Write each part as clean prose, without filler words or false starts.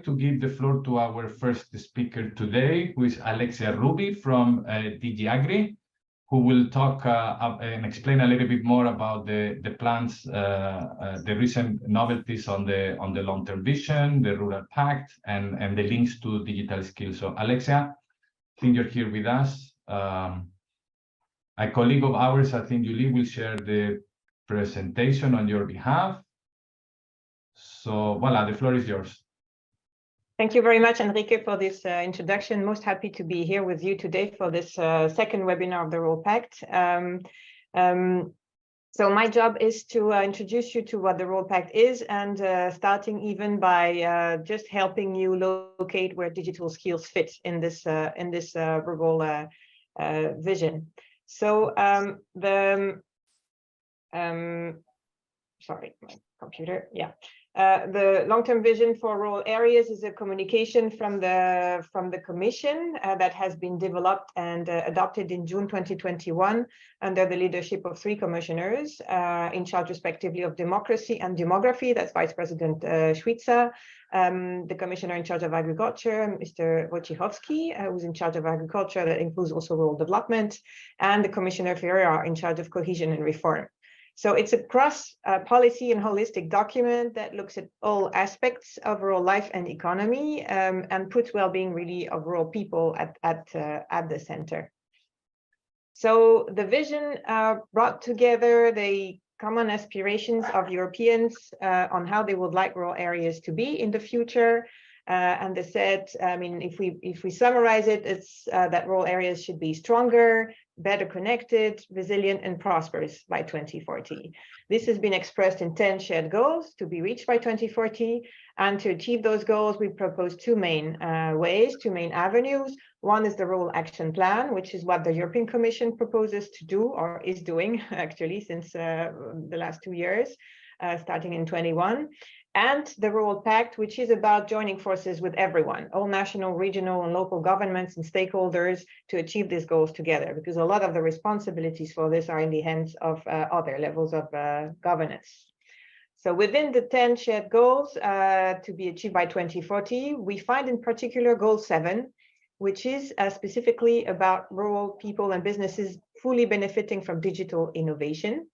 to give the floor to our first speaker today, who is Alexia Rouby from DG AGRI, who will talk and explain a little bit more about the plans, the recent novelties on the long-term vision, the Rural Pact, and the links to digital skills. So Alexia, I think you're here with us. A colleague of ours, I think Julie, will share the presentation on your behalf. So voila, the floor is yours. Thank you very much, Enrique, for this introduction. Most happy to be here with you today for this second webinar of the Rural Pact. So my job is to introduce you to what the Rural Pact is, and starting even by just helping you locate where digital skills fit in this rural vision. So sorry, my computer, yeah. The long-term vision for rural areas is a communication from the Commission that has been developed and adopted in June 2021 under the leadership of 3 commissioners in charge respectively of democracy and demography. That's Vice President Schwitzer, the Commissioner in charge of agriculture, Mr. Wojciechowski, who's in charge of agriculture, that includes also rural development, and the Commissioner Ferrari in charge of cohesion and reform. So it's a cross-policy and holistic document that looks at all aspects of rural life and economy, and puts well-being really of rural people at the center. So the vision brought together the common aspirations of Europeans on how they would like rural areas to be in the future. And they said, I mean, if we summarize it, it's that rural areas should be stronger, better connected, resilient, and prosperous by 2040. This has been expressed in 10 shared goals to be reached by 2040. And to achieve those goals, we propose 2 main ways, 2 main avenues. One is the Rural Action Plan, which is what the European Commission proposes to do, or is doing actually since the last 2 years, starting in 21. And the Rural Pact, which is about joining forces with everyone, all national, regional, and local governments and stakeholders to achieve these goals together, because a lot of the responsibilities for this are in the hands of other levels of governance. So within the 10 shared goals to be achieved by 2040, we find in particular goal 7, which is specifically about rural people and businesses fully benefiting from digital innovation.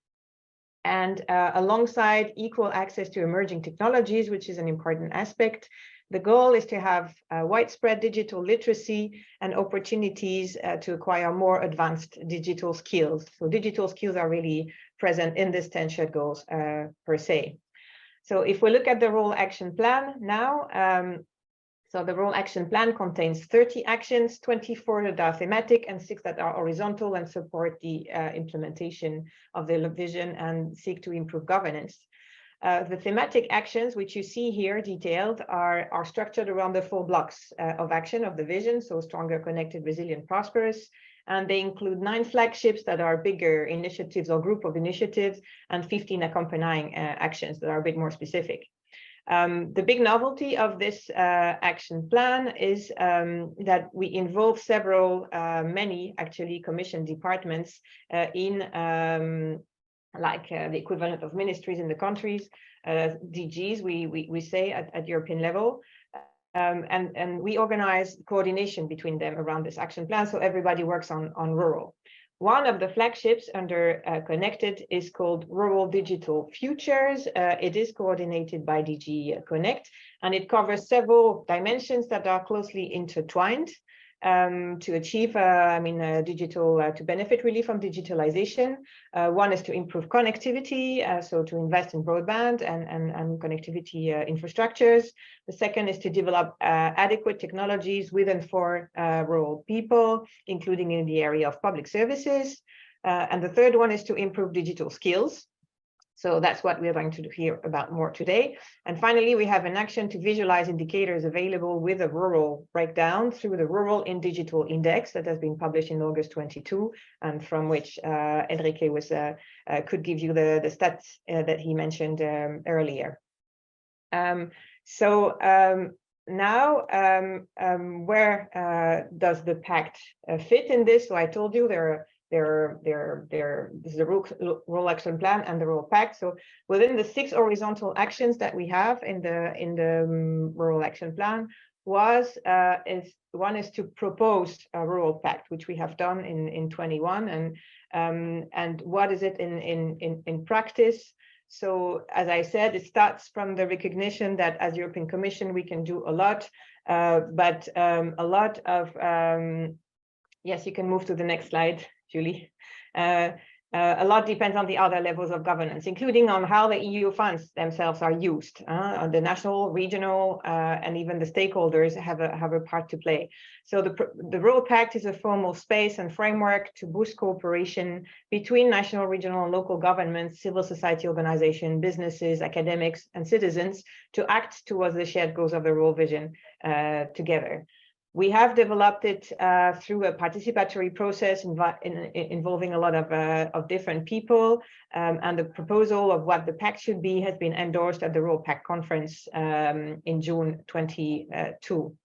And alongside equal access to emerging technologies, which is an important aspect, the goal is to have widespread digital literacy and opportunities to acquire more advanced digital skills. So digital skills are really present in this 10 shared goals per se. So if we look at the Rural Action Plan now, so the Rural Action Plan contains 30 actions, 24 that are thematic and 6 that are horizontal and support the implementation of the vision and seek to improve governance. The thematic actions, which you see here detailed, are structured around the 4 blocks of action of the vision, so stronger, connected, resilient, prosperous. And they include 9 flagships that are bigger initiatives or group of initiatives, and 15 accompanying actions that are a bit more specific. The big novelty of this action plan is that we involve many actually commission departments in like the equivalent of ministries in the countries, DGs, we say at European level. And we organize coordination between them around this action plan, so everybody works on rural. One of the flagships under Connected is called Rural Digital Futures. It is coordinated by DG Connect, and it covers several dimensions that are closely intertwined to achieve, to benefit really from digitalization. One is to improve connectivity, so to invest in broadband and connectivity infrastructures. The second is to develop adequate technologies with and for rural people, including in the area of public services. And the third one is to improve digital skills. So that's what we're going to hear about more today. And finally, we have an action to visualize indicators available with a rural breakdown through the Rural in Digital Index that has been published in August 22, and from which Enrique could give you the stats that he mentioned earlier. Now, where does the pact fit in this? So I told you there This is the Rural Action Plan and the Rural Pact. So within the 6 horizontal actions that we have in the Rural Action Plan, one is to propose a Rural Pact, which we have done in 21, and what is it in practice? So as I said, it starts from the recognition that as European Commission we can do a lot, but a lot of yes, you can move to the next slide, Julie. A lot depends on the other levels of governance, including on how the EU funds themselves are used. The national, regional, and even the stakeholders have a part to play. So the Rural Pact is a formal space and framework to boost cooperation between national, regional, and local governments, civil society organizations, businesses, academics, and citizens to act towards the shared goals of the rural vision together. We have developed it through a participatory process involving a lot of different people, and the proposal of what the pact should be has been endorsed at the Rural Pact conference in June 22.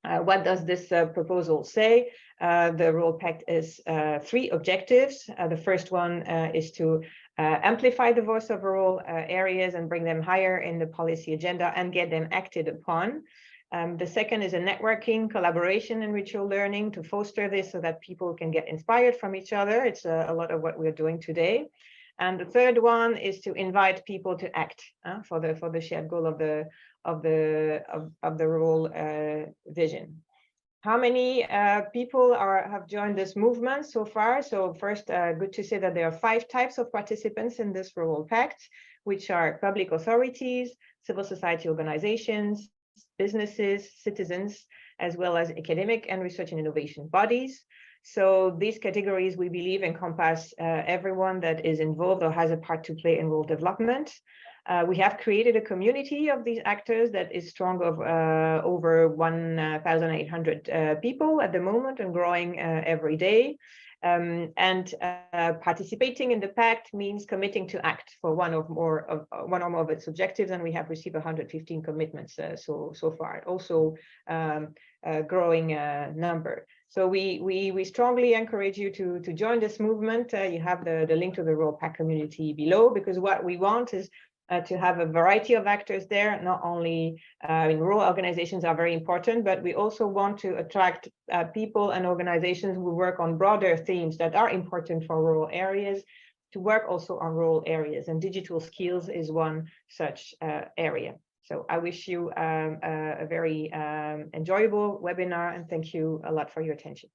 What does this proposal say? The Rural Pact is 3 objectives. The first one is to amplify the voice of rural areas and bring them higher in the policy agenda and get them acted upon. The second is a networking, collaboration, and ritual learning to foster this so that people can get inspired from each other. It's a lot of what we're doing today. And the third one is to invite people to act for the shared goal of the rural vision. How many people have joined this movement so far? So first, good to say that there are 5 types of participants in this Rural Pact, which are public authorities, civil society organizations, businesses, citizens, as well as academic and research and innovation bodies. So these categories, we believe, encompass everyone that is involved or has a part to play in rural development. We have created a community of these actors that is strong of over 1,800 people at the moment and growing every day. Participating in the pact means committing to act for one or more of its objectives, and we have received 115 commitments so far. Also, a growing number. So we strongly encourage you to join this movement. You have the link to the Rural Pact community below, because what we want is to have a variety of actors there. Not only rural organizations are very important, but we also want to attract people and organizations who work on broader themes that are important for rural areas, to work also on rural areas, and digital skills is one such area. So I wish you a very enjoyable webinar, and thank you a lot for your attention.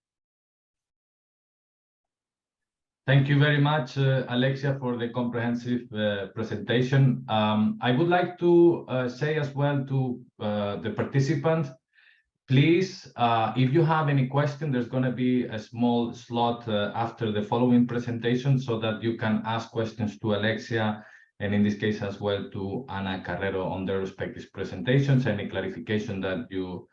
Thank you very much, Alexia, for the comprehensive presentation. I would like to say as well to the participants, please, if you have any question, there's going to be a small slot after the following presentation so that you can ask questions to Alexia, and in this case as well to Ana Carrero on their respective presentations, any clarification that you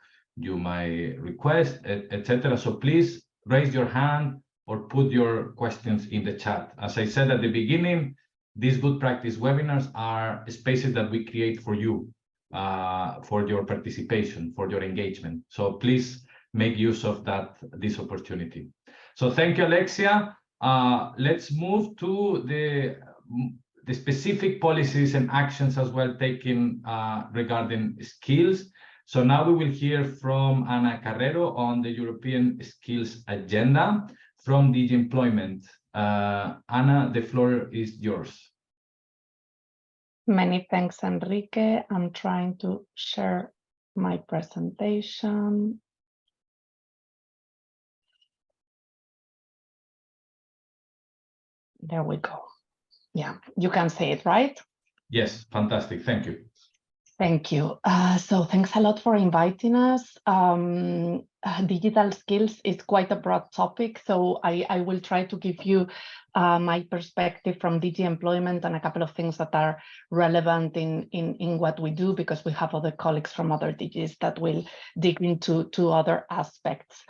might request, etc. So please raise your hand or put your questions in the chat. As I said at the beginning, these good practice webinars are spaces that we create for you, for your participation, for your engagement. So please make use of this opportunity. So thank you, Alexia. Let's move to the specific policies and actions as well taken regarding skills. So now we will hear from Ana Carrero on the European Skills Agenda from DG Employment. Ana, the floor is yours. Many thanks, Enrique. I'm trying to share my presentation. There we go. Yeah, you can see it, right? Yes, fantastic. Thank you. Thank you. So thanks a lot for inviting us. Digital skills is quite a broad topic, so I will try to give you my perspective from DG Employment and a couple of things that are relevant in what we do, because we have other colleagues from other DGs that will dig into other aspects.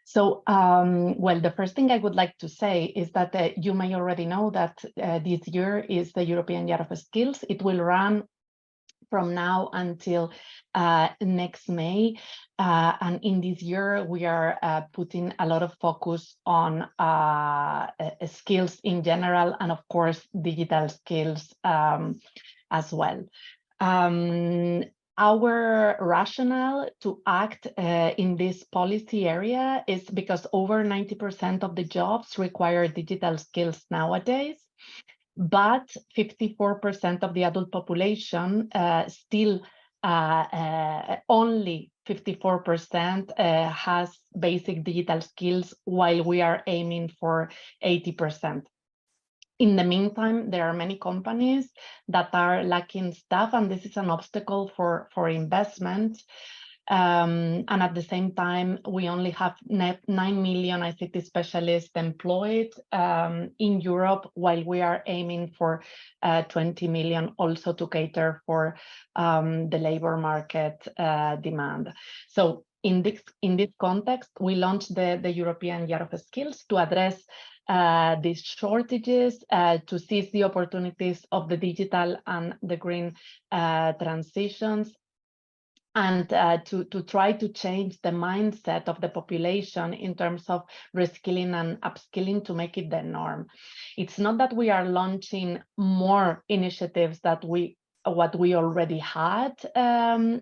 So, well, the first thing I would like to say is that you may already know that this year is the European Year of Skills. It will run from now until next May. And in this year, we are putting a lot of focus on skills in general, and of course, digital skills as well. Our rationale to act in this policy area is because over 90% of the jobs require digital skills nowadays, but 54% of the adult population still only 54% has basic digital skills, while we are aiming for 80%. In the meantime, there are many companies that are lacking staff, and this is an obstacle for investment. And at the same time, we only have 9 million ICT specialists employed in Europe, while we are aiming for 20 million also to cater for the labor market demand. So in this context, we launched the European Year of Skills to address these shortages, to seize the opportunities of the digital and the green transitions, and to try to change the mindset of the population in terms of reskilling and upskilling to make it the norm. It's not that we are launching more initiatives that what we already had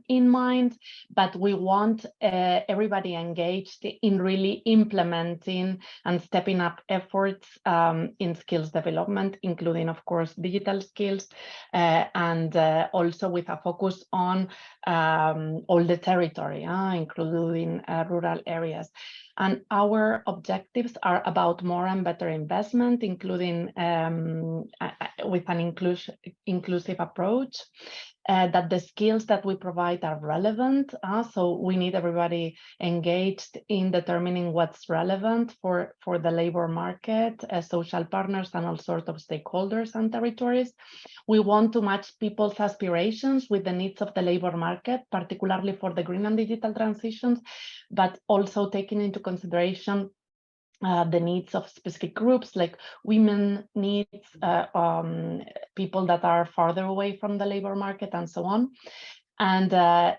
in mind, but we want everybody engaged in really implementing and stepping up efforts in skills development, including, of course, digital skills, and also with a focus on all the territory, including rural areas. And our objectives are about more and better investment, including with an inclusive approach, that the skills that we provide are relevant. So we need everybody engaged in determining what's relevant for the labor market, social partners, and all sorts of stakeholders and territories. We want to match people's aspirations with the needs of the labor market, particularly for the green and digital transitions, but also taking into consideration the needs of specific groups like women needs, people that are farther away from the labor market, and so on. And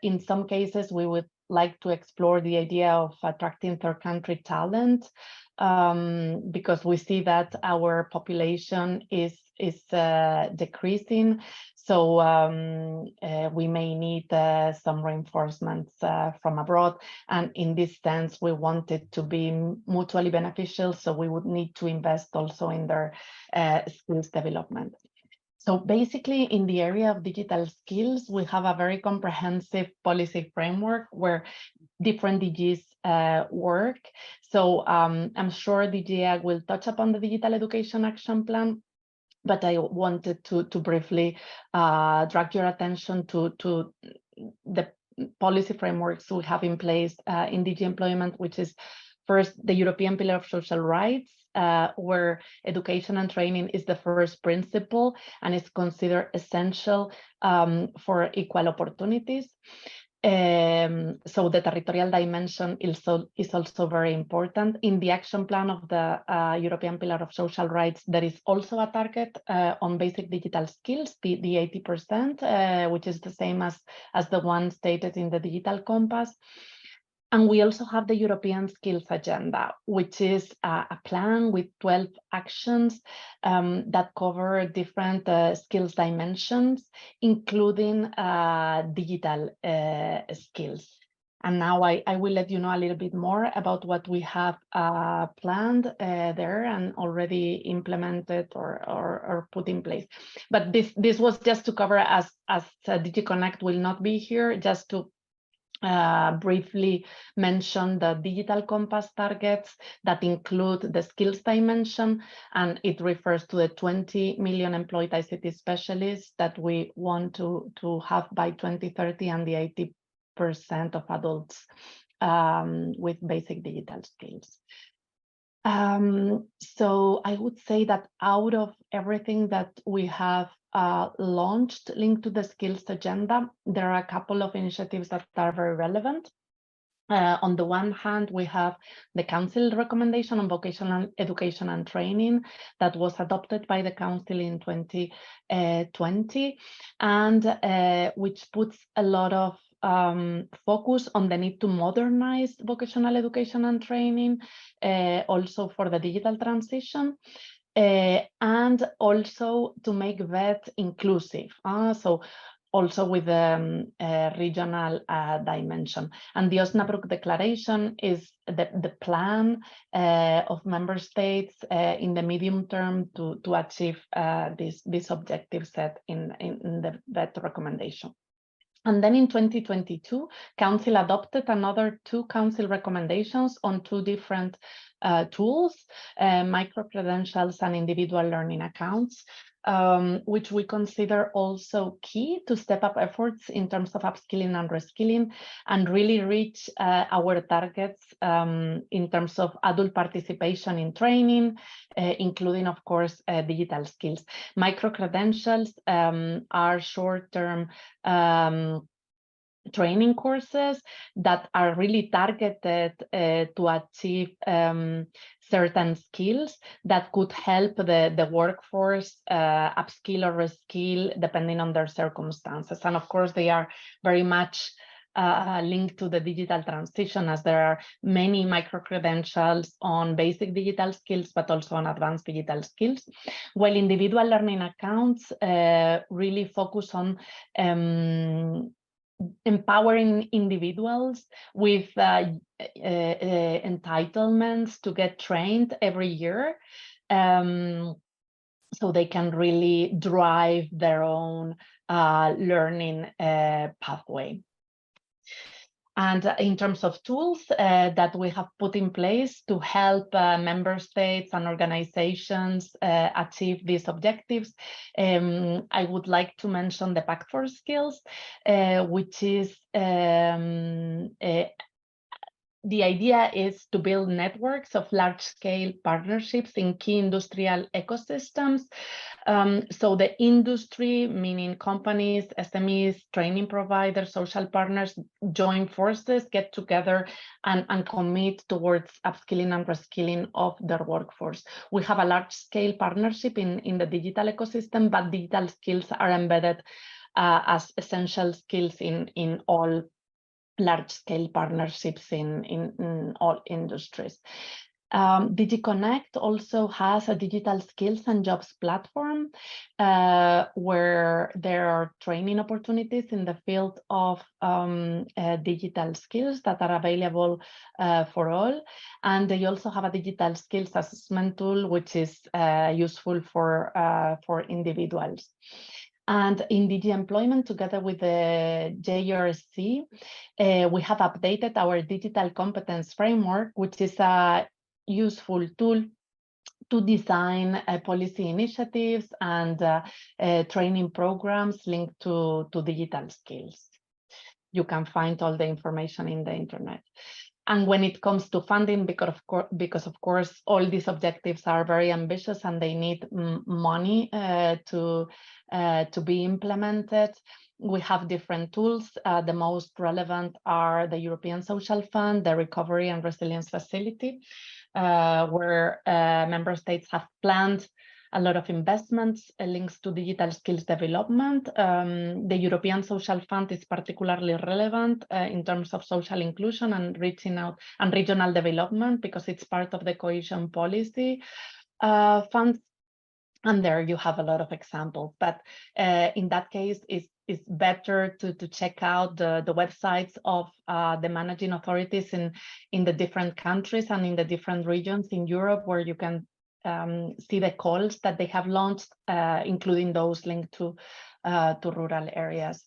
in some cases, we would like to explore the idea of attracting third country talent, because we see that our population is decreasing. So we may need some reinforcements from abroad. And in this sense, we want it to be mutually beneficial. So we would need to invest also in their skills development. So basically, in the area of digital skills, we have a very comprehensive policy framework where different DGs work. So I'm sure DG Ag will touch upon the Digital Education Action Plan, but I wanted to briefly drag your attention to the policy frameworks we have in place in DG Employment, which is first the European Pillar of Social Rights, where education and training is the first principle and is considered essential for equal opportunities. So the territorial dimension is also very important. In the action plan of the European Pillar of Social Rights, there is also a target on basic digital skills, the 80%, which is the same as the one stated in the Digital Compass. And we also have the European Skills Agenda, which is a plan with 12 actions that cover different skills dimensions, including digital skills. And now I will let you know a little bit more about what we have planned there and already implemented or put in place. But this was just to cover, as DG Connect will not be here, just to briefly mention the Digital Compass targets that include the skills dimension, and it refers to the 20 million employed ICT specialists that we want to have by 2030 and the 80% of adults with basic digital skills. So I would say that out of everything that we have launched linked to the skills agenda, there are a couple of initiatives that are very relevant. On the one hand, we have the Council recommendation on vocational education and training that was adopted by the Council in 2020, and which puts a lot of focus on the need to modernize vocational education and training, also for the digital transition. And also to make VET inclusive. So also with the regional dimension. And the Osnabrück Declaration is the plan of member states in the medium term to achieve this objective set in the VET recommendation. And then in 2022, Council adopted another 2 Council recommendations on 2 different tools, micro-credentials and individual learning accounts, which we consider also key to step up efforts in terms of upskilling and reskilling and really reach our targets in terms of adult participation in training, including, of course, digital skills. Micro-credentials are short-term training courses that are really targeted to achieve certain skills that could help the workforce upskill or reskill depending on their circumstances. And of course, they are very much linked to the digital transition, as there are many micro-credentials on basic digital skills, but also on advanced digital skills. While individual learning accounts really focus on empowering individuals with entitlements to get trained every year, so they can really drive their own learning pathway. And in terms of tools that we have put in place to help member states and organizations achieve these objectives, I would like to mention the Pact for Skills, which is the idea is to build networks of large-scale partnerships in key industrial ecosystems. So the industry, meaning companies, SMEs, training providers, social partners, join forces, get together and commit towards upskilling and reskilling of their workforce. We have a large-scale partnership in the digital ecosystem, but digital skills are embedded as essential skills in all large-scale partnerships in all industries. DigiConnect also has a digital skills and jobs platform where there are training opportunities in the field of digital skills that are available for all. And they also have a digital skills assessment tool, which is useful for individuals. And in DG Employment, together with the JRC, we have updated our digital competence framework, which is a useful tool to design policy initiatives and training programs linked to digital skills. You can find all the information in the internet. And when it comes to funding, because of course all these objectives are very ambitious and they need money to be implemented, we have different tools. The most relevant are the European Social Fund, the Recovery and Resilience Facility, where member states have planned a lot of investments links to digital skills development. The European Social Fund is particularly relevant in terms of social inclusion and reaching out and regional development, because it's part of the cohesion policy funds. And there you have a lot of examples, but in that case, it's better to check out the websites of the managing authorities in the different countries and in the different regions in Europe, where you can see the calls that they have launched, including those linked to rural areas.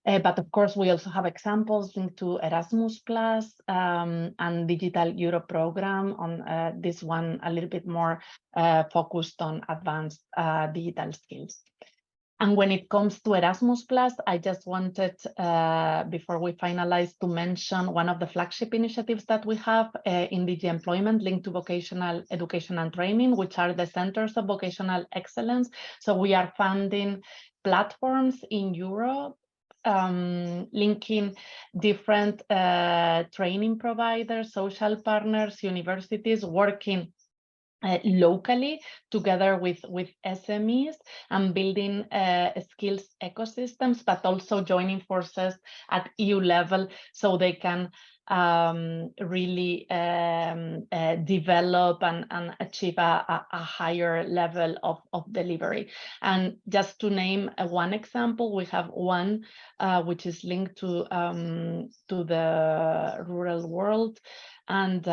But of course, we also have examples linked to Erasmus Plus and Digital Europe program. On this one, a little bit more focused on advanced digital skills. And when it comes to Erasmus Plus, I just wanted, before we finalize, to mention one of the flagship initiatives that we have in DG Employment linked to vocational education and training, which are the centers of vocational excellence. So we are funding platforms in Europe linking different training providers, social partners, universities working locally together with SMEs and building skills ecosystems, but also joining forces at EU level so they can really develop and achieve a higher level of delivery. And just to name one example, we have one which is linked to the rural world, and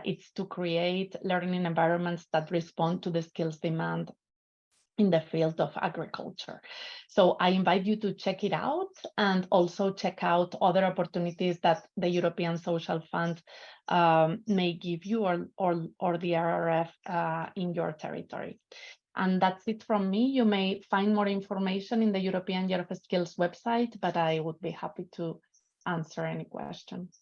it's to create learning environments that respond to the skills demand in the field of agriculture. So I invite you to check it out and also check out other opportunities that the European Social Fund may give you or the RRF in your territory. And that's it from me. You may find more information in the European Year of Skills website, but I would be happy to answer any questions.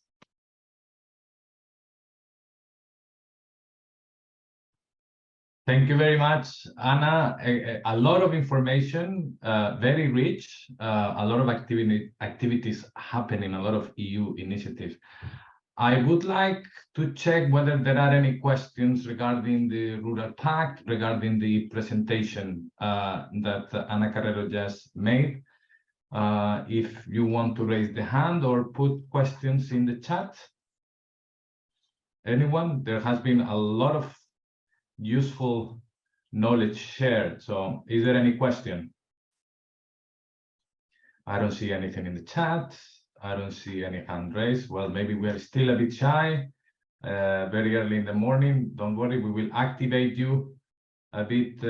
Thank you very much, Anna. A lot of information, very rich, a lot of activities happening, a lot of EU initiatives. I would like to check whether there are any questions regarding the Rural Pact, regarding the presentation that Ana Carrero just made. If you want to raise the hand or put questions in the chat. Anyone? There has been a lot of useful knowledge shared. So is there any question? I don't see anything in the chat. I don't see any hand raised. Well, maybe we are still a bit shy, very early in the morning. Don't worry, we will activate you a bit.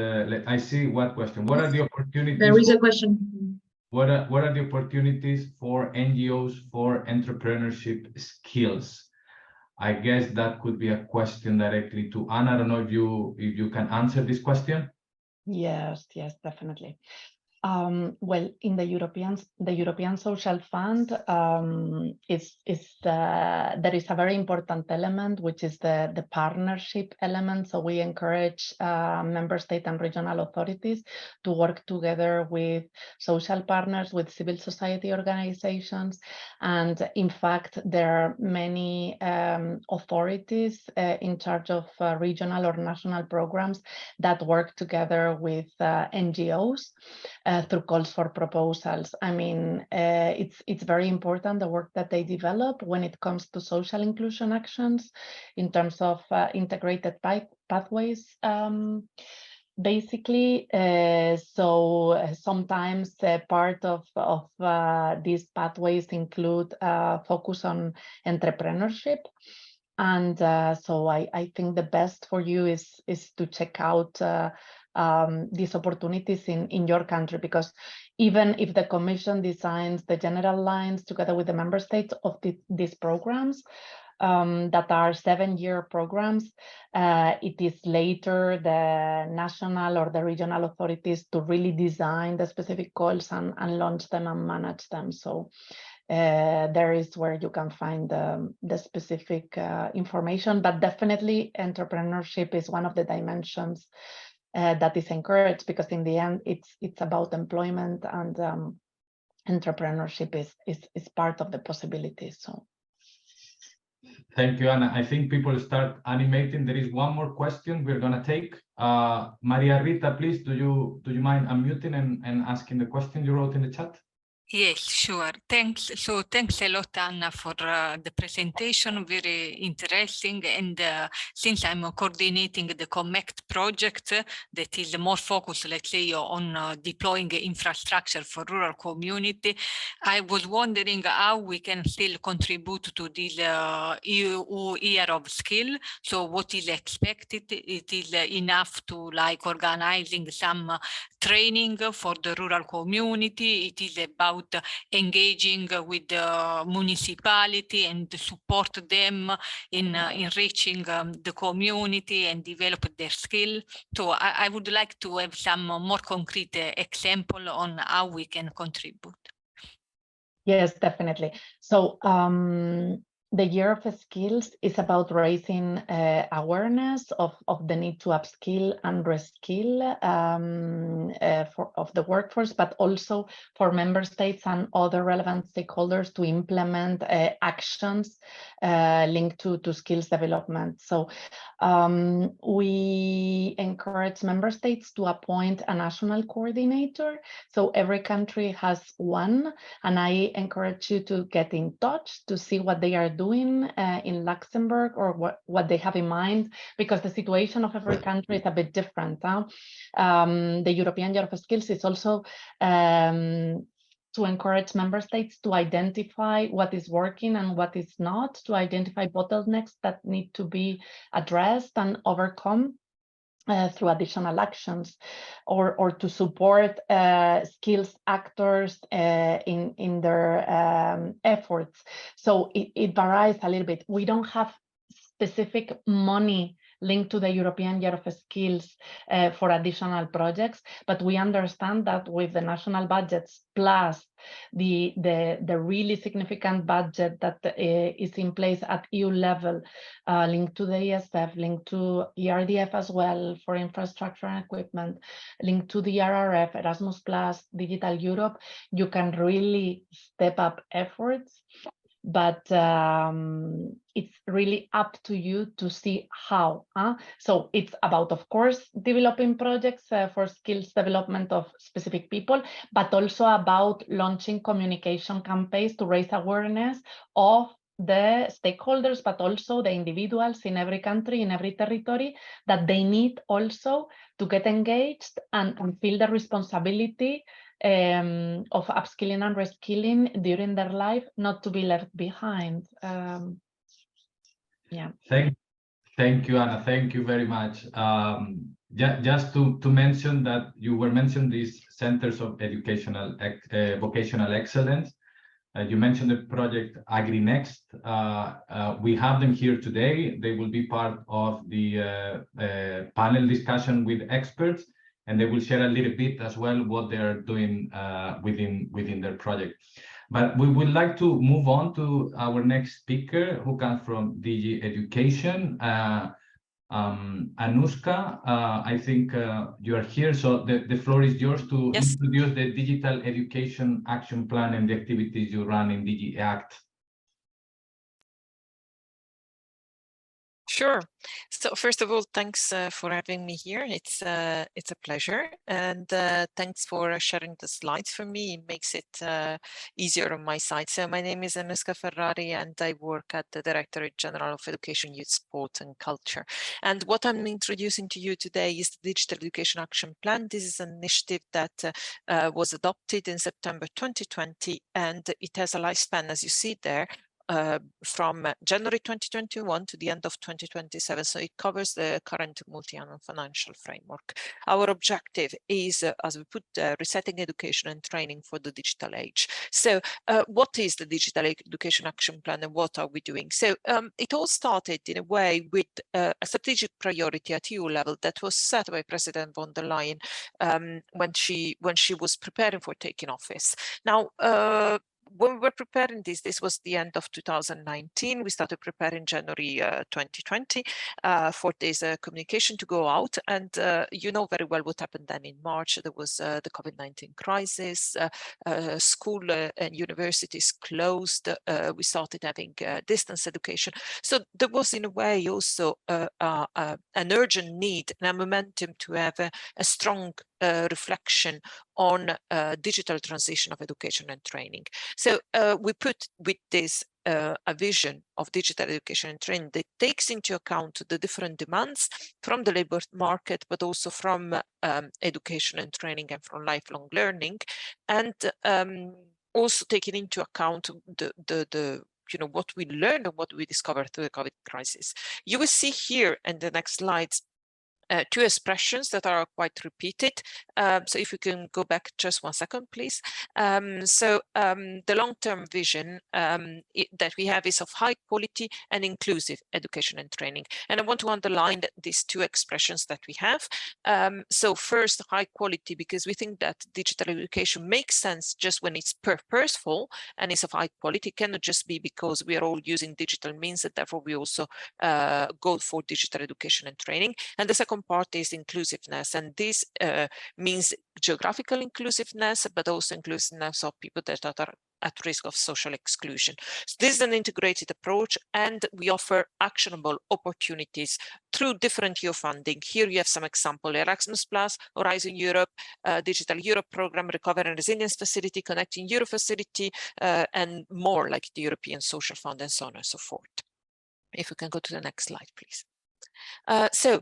I see what question. What are the opportunities? There is a question. What are the opportunities for NGOs for entrepreneurship skills? I guess that could be a question directly to Anna. I don't know if you can answer this question. Yes, definitely. Well, in the European Social Fund, there is a very important element, which is the partnership element. So we encourage member state and regional authorities to work together with social partners, with civil society organizations. And in fact, there are many authorities in charge of regional or national programs that work together with NGOs. Through calls for proposals. I mean, it's very important, the work that they develop when it comes to social inclusion actions in terms of integrated pathways. Basically, so sometimes part of these pathways include focus on entrepreneurship. And so I think the best for you is to check out these opportunities in your country, because even if the Commission designs the general lines together with the member states of these programs that are 7-year programs, it is later the national or the regional authorities to really design the specific goals and launch them and manage them. So there is where you can find the specific information, but definitely entrepreneurship is one of the dimensions that is encouraged, because in the end it's about employment, and entrepreneurship is part of the possibilities. So thank you, Anna. I think people start animating. There is one more question we're going to take. Maria Rita, please, do you mind unmuting and asking the question you wrote in the chat? Yes, sure. Thanks. So thanks a lot, Anna, for the presentation. Very interesting. And since I'm coordinating the Connect project that is more focused, let's say, on deploying infrastructure for rural community, I was wondering how we can still contribute to this EU Year of Skill. So what is expected? It is enough to like organizing some training for the rural community. It is about engaging with the municipality and support them in enriching the community and develop their skill. So I would like to have some more concrete example on how we can contribute. yes, definitely. So the Year of Skills is about raising awareness of the need to upskill and reskill of the workforce, but also for member states and other relevant stakeholders to implement actions linked to skills development. So we encourage member states to appoint a national coordinator. So every country has one, and I encourage you to get in touch to see what they are doing in Luxembourg, or what they have in mind, because the situation of every country is a bit different. The European Year of Skills is also to encourage member states to identify what is working and what is not, to identify bottlenecks that need to be addressed and overcome through additional actions, or to support skills actors in their efforts. So it varies a little bit. We don't have specific money linked to the European Year of Skills for additional projects, but we understand that with the national budgets plus the really significant budget that is in place at EU level, linked to the ESF, linked to ERDF as well for infrastructure and equipment, linked to the RRF, Erasmus Plus, Digital Europe, you can really step up efforts. But it's really up to you to see how. So it's about, of course, developing projects for skills development of specific people, but also about launching communication campaigns to raise awareness of the stakeholders, but also the individuals in every country, in every territory, that they need also to get engaged and feel the responsibility of upskilling and reskilling during their life, not to be left behind. Yeah. Thank you, Anna. Thank you very much. Just to mention that you were mentioned these centers of educational vocational excellence. You mentioned the project AGRI Next. We have them here today. They will be part of the panel discussion with experts, and they will share a little bit as well what they are doing within their project. But we would like to move on to our next speaker, who comes from DG Education, Anusca. I think you are here, so the floor is yours to introduce the Digital Education Action Plan and the activities you run in DG ACT. Sure. So first of all, thanks for having me here. It's a pleasure, and thanks for sharing the slides for me. It makes it easier on my side. So my name is Anusca Ferrari, and I work at the Directorate General of Education, Youth, Sport and Culture. And what I'm introducing to you today is the Digital Education Action Plan. This is an initiative that was adopted in September 2020, and it has a lifespan, as you see there, from January 2021 to the end of 2027. So it covers the current multi-annual financial framework. Our objective is, as we put there, resetting education and training for the digital age. So what is the Digital Education Action Plan and what are we doing? So it all started in a way with a strategic priority at EU level that was set by President von der Leyen when she was preparing for taking office. Now, when we were preparing this was the end of 2019. We started preparing January 2020 for this communication to go out. And you know very well what happened then in March. There was the COVID-19 crisis. School and universities closed. We started having distance education. So there was, in a way, also an urgent need and a momentum to have a strong reflection on digital transition of education and training. So we put with this a vision of digital education and training that takes into account the different demands from the labor market, but also from education and training and from lifelong learning, and also taking into account the what we learned and what we discovered through the COVID crisis. You will see here in the next slides two expressions that are quite repeated. So if we can go back just 1 second, please. The long-term vision that we have is of high quality and inclusive education and training. And I want to underline these two expressions that we have. So first, high quality, because we think that digital education makes sense just when it's purposeful and is of high quality. It cannot just be because we are all using digital means, and therefore we also go for digital education and training. And the second part is inclusiveness, and this means geographical inclusiveness, but also inclusiveness of people that are at risk of social exclusion. So this is an integrated approach, and we offer actionable opportunities through different EU funding. Here you have some example: Erasmus Plus, Horizon Europe, Digital Europe Program, Recovery and Resilience Facility, Connecting Europe Facility, and more, like the European Social Fund, and so on and so forth. If we can go to the next slide, please. So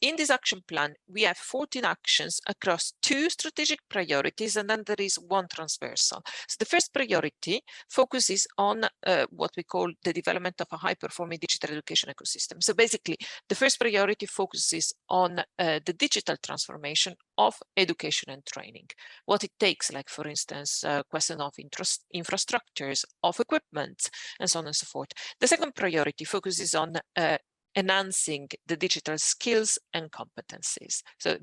in this action plan, we have 14 actions across 2 strategic priorities, and then there is 1 transversal. So the first priority focuses on what we call the development of a high-performing digital education ecosystem. So basically, the first priority focuses on the digital transformation of education and training. What it takes, like, for instance, question of infrastructures, of equipment, and so on and so forth. The second priority focuses on enhancing the digital skills and competencies. So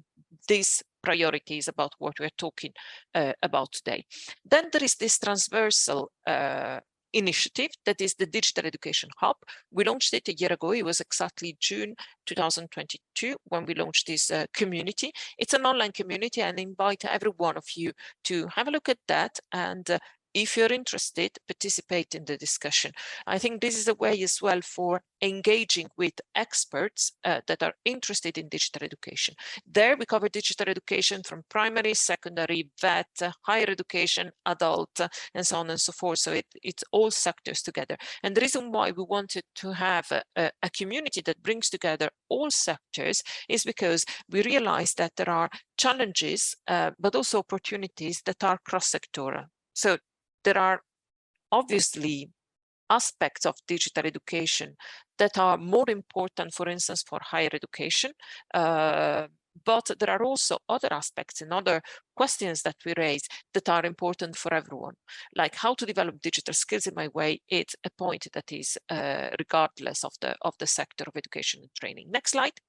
this priority is about what we're talking about today. Then there is this transversal initiative that is the Digital Education Hub. We launched it a year ago. It was exactly June 2022 when we launched this community. It's an online community, and I invite every one of you to have a look at that, and if you're interested, participate in the discussion. I think this is a way as well for engaging with experts that are interested in digital education. There we cover digital education from primary, secondary, vet, higher education, adult, and so on and so forth. So it's all sectors together. And the reason why we wanted to have a community that brings together all sectors is because we realize that there are challenges, but also opportunities that are cross-sectoral. So there are obviously aspects of digital education that are more important, for instance, for higher education, but there are also other aspects and other questions that we raise that are important for everyone, like how to develop digital skills. In my way, it's a point that is regardless of the sector of education and training. Next slide.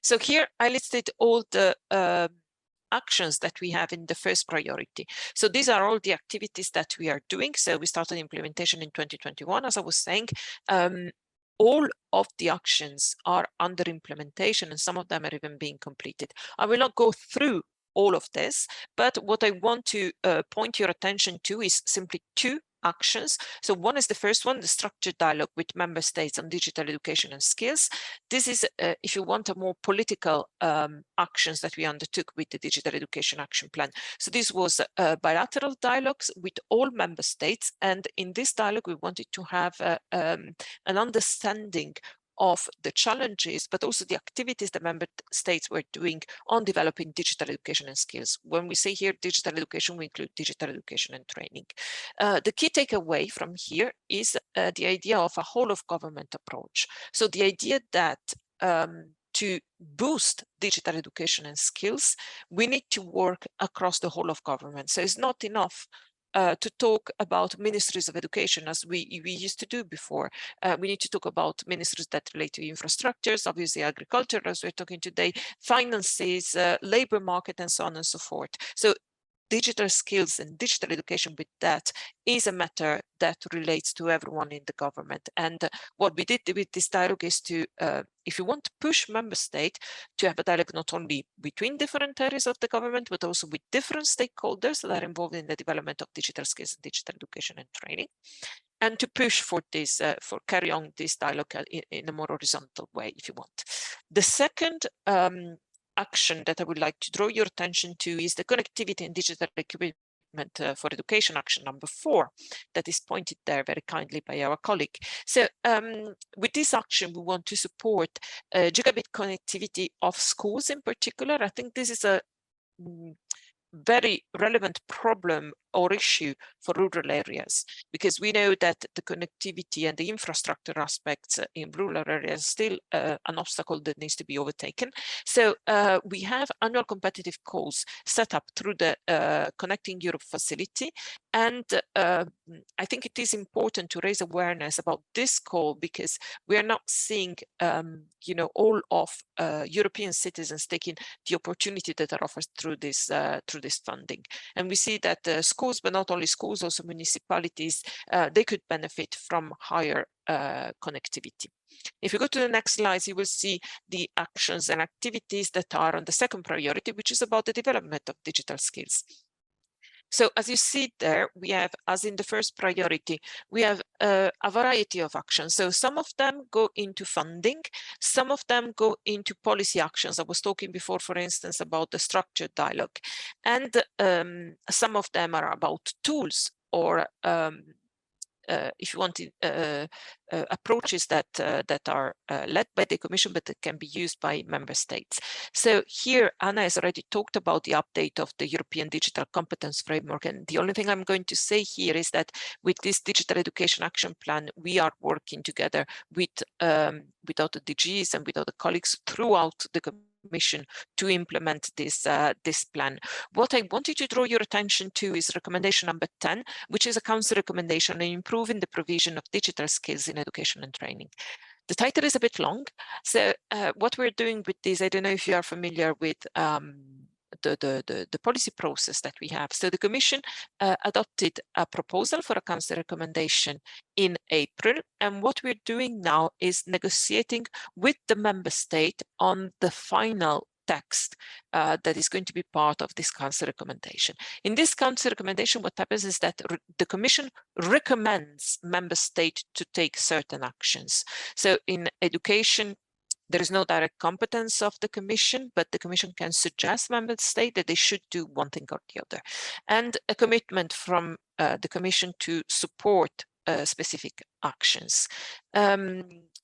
So here I listed all the actions that we have in the first priority. So these are all the activities that we are doing. So we started implementation in 2021, as I was saying. All of the actions are under implementation, and some of them are even being completed. I will not go through all of this, but what I want to point your attention to is simply 2 actions. So one is the first one, the structured dialogue with member states on digital education and skills. This is, if you want, a more political actions that we undertook with the Digital Education Action Plan. So this was bilateral dialogues with all member states. And in this dialogue, we wanted to have an understanding of the challenges, but also the activities the member states were doing on developing digital education and skills. When we say here digital education, we include digital education and training. The key takeaway from here is the idea of a whole of government approach. So the idea that to boost digital education and skills, we need to work across the whole of government. So it's not enough to talk about ministries of education as we used to do before. We need to talk about ministries that relate to infrastructures, obviously agriculture, as we're talking today, finances, labor market, and so on and so forth. So digital skills and digital education with that is a matter that relates to everyone in the government. And what we did with this dialogue is to, if you want to push member state to have a dialogue not only between different areas of the government, but also with different stakeholders that are involved in the development of digital skills and digital education and training, and to push for this, for carry on this dialogue in a more horizontal way, if you want. The second action that I would like to draw your attention to is the connectivity and digital equipment for education action number 4 that is pointed there very kindly by our colleague. So with this action, we want to support gigabit connectivity of schools in particular. I think this is a very relevant problem or issue for rural areas, because we know that the connectivity and the infrastructure aspects in rural areas still an obstacle that needs to be overtaken. So we have annual competitive calls set up through the Connecting Europe facility, and I think it is important to raise awareness about this call, because we are not seeing all of European citizens taking the opportunity that are offered through this funding. And we see that schools, but not only schools, also municipalities, they could benefit from higher connectivity. If you go to the next slide, you will see the actions and activities that are on the second priority, which is about the development of digital skills. So as you see there, we have, as in the first priority, we have a variety of actions. So some of them go into funding, some of them go into policy actions. I was talking before, for instance, about the structured dialogue. And some of them are about tools or if you want, approaches that are led by the Commission, but that can be used by member states. So here, Anna has already talked about the update of the European Digital Competence Framework. And the only thing I'm going to say here is that with this Digital Education Action Plan, we are working together with other DGs and with other colleagues throughout the Commission to implement this plan. What I wanted to draw your attention to is recommendation number 10, which is a Council recommendation on improving the provision of digital skills in education and training. The title is a bit long, so what we're doing with this, I don't know if you are familiar with the policy process that we have. So the Commission adopted a proposal for a Council recommendation in April, and what we're doing now is negotiating with the member state on the final text that is going to be part of this Council recommendation. In this Council recommendation, what happens is that the Commission recommends member state to take certain actions. So in education, there is no direct competence of the Commission, but the Commission can suggest member state that they should do one thing or the other. And a commitment from the Commission to support specific actions.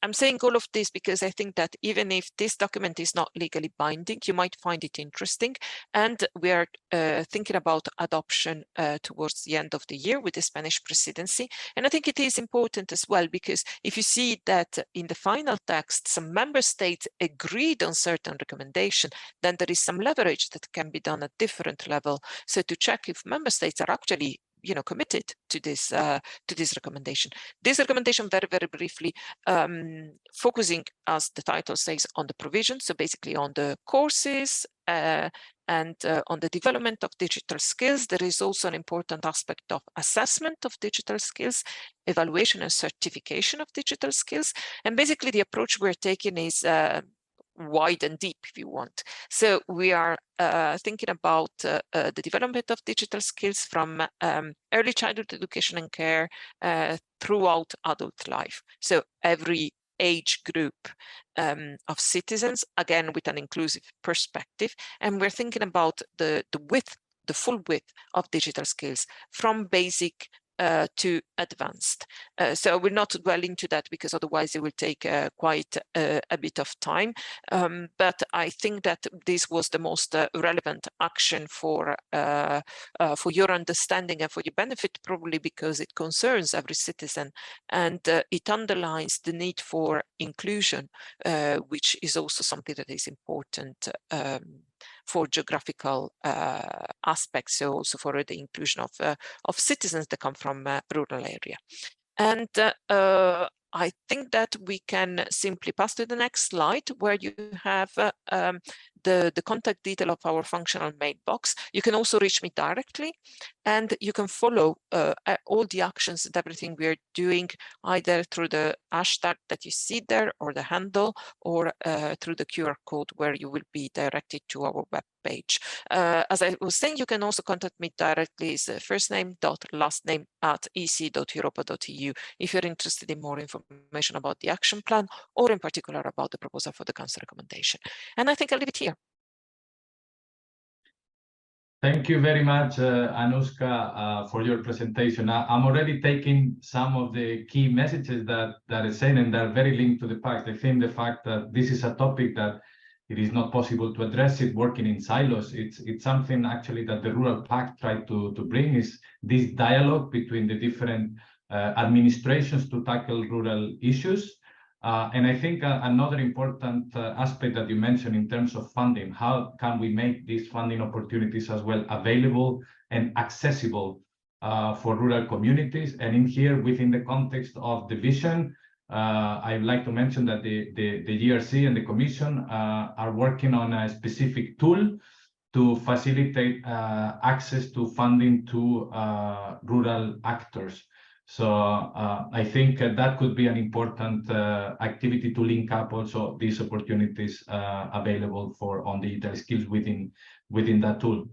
I'm saying all of this because I think that even if this document is not legally binding, you might find it interesting. And we are thinking about adoption towards the end of the year with the Spanish presidency. And I think it is important as well, because if you see that in the final text, some member states agreed on certain recommendations, then there is some leverage that can be done at different level. So to check if member states are actually committed to this recommendation. This recommendation, very, very briefly, focusing, as the title says, on the provision, so basically on the courses and on the development of digital skills. There is also an important aspect of assessment of digital skills, evaluation and certification of digital skills. And basically the approach we're taking is wide and deep, if you want. So we are thinking about the development of digital skills from early childhood education and care throughout adult life. So every age group of citizens, again, with an inclusive perspective. And we're thinking about the full width of digital skills from basic to advanced. So I will not dwell into that because otherwise it will take quite a bit of time. But I think that this was the most relevant action for your understanding and for your benefit, probably because it concerns every citizen, and it underlines the need for inclusion, which is also something that is important for geographical aspects, so also for the inclusion of citizens that come from rural area. And I think that we can simply pass to the next slide, where you have the contact detail of our functional mailbox. You can also reach me directly, and you can follow all the actions and everything we are doing, either through the hashtag that you see there, or the handle, or through the QR code, where you will be directed to our web page. As I was saying, you can also contact me directly. It's first name dot last name at ec.europa.eu if you're interested in more information about the action plan, or in particular about the proposal for the Council recommendation. And I think I'll leave it here. Thank you very much, Anusca, for your presentation. I'm already taking some of the key messages that is saying, and they're very linked to the pact. I think the fact that this is a topic that it is not possible to address it working in silos. It's something actually that the Rural Pact tried to bring, is this dialogue between the different administrations to tackle rural issues. And I think another important aspect that you mentioned in terms of funding, how can we make these funding opportunities as well available and accessible for rural communities? And in here, within the context of the vision, I'd like to mention that the GRC and the Commission are working on a specific tool to facilitate access to funding to rural actors. So I think that could be an important activity to link up also these opportunities available for on digital skills within that tool.